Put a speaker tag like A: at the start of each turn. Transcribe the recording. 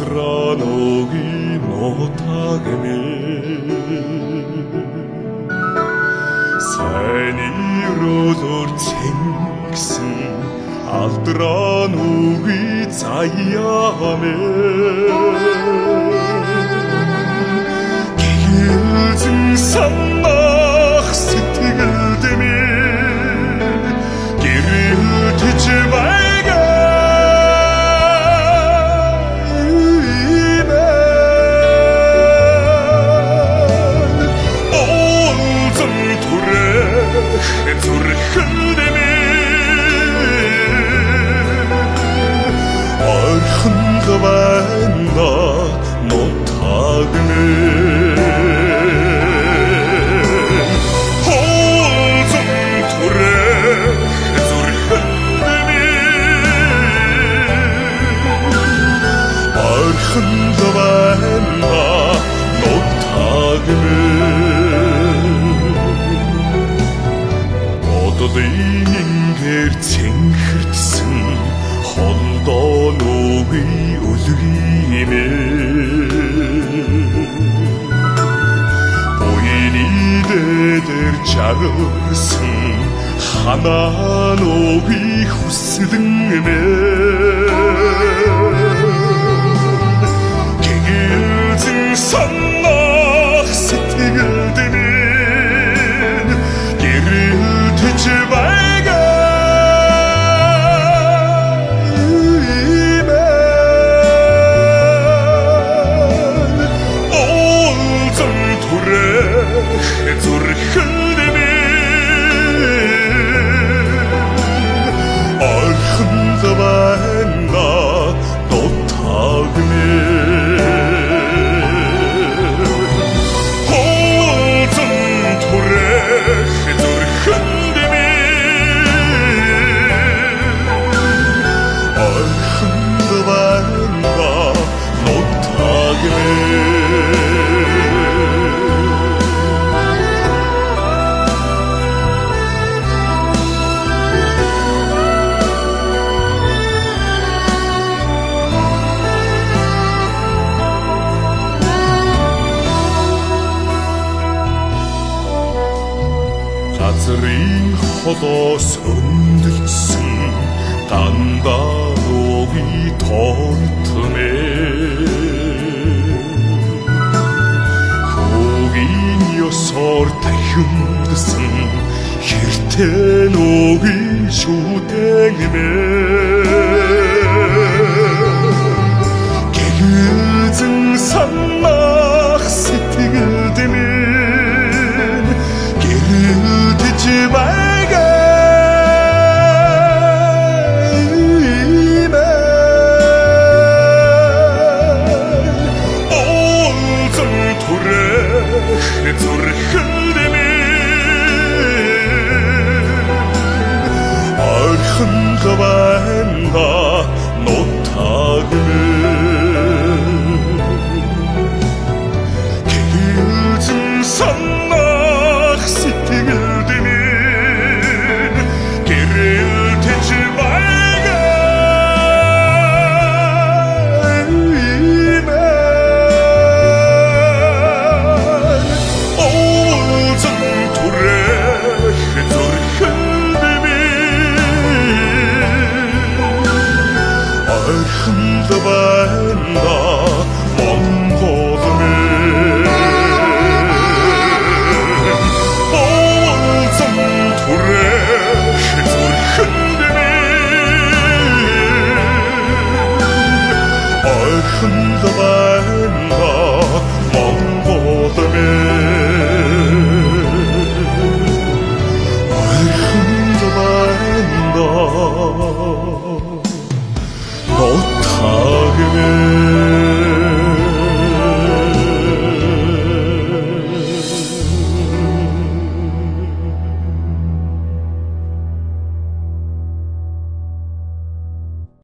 A: Асранооги нотагме Сайн өрөөлөөр цэнгсэн Алдрааноги заяамэ Гэгэлзэн санах сэтгэлдэмэ Гэрэлтэж байгаа Архангавана нотагме Холзон турэх зүрхэндэмэ Архангавана нотагме Одолингэр цэнхэрдсэн Хондооноги өлгиймэ Буйны дээр чарсан Ханааноги хүсэлнэмэ Гэгэлзэн санах сэтгэлдэмэ Гэрэлтэж байгаа зүрхэндэмэ Архангавана нотагме Холзон турэх зүрхэндэмэ Архангавана нотагме Газрын холоос өндөлсөн Дандааноги тортмэ Хөгийн ёсоор тахимдсан Хэртэноги шүтэнмэ Гэгэлзэн санах сэтгэлдэмэ Гэрэлтэж байгаа Олзон турэх зүрхэн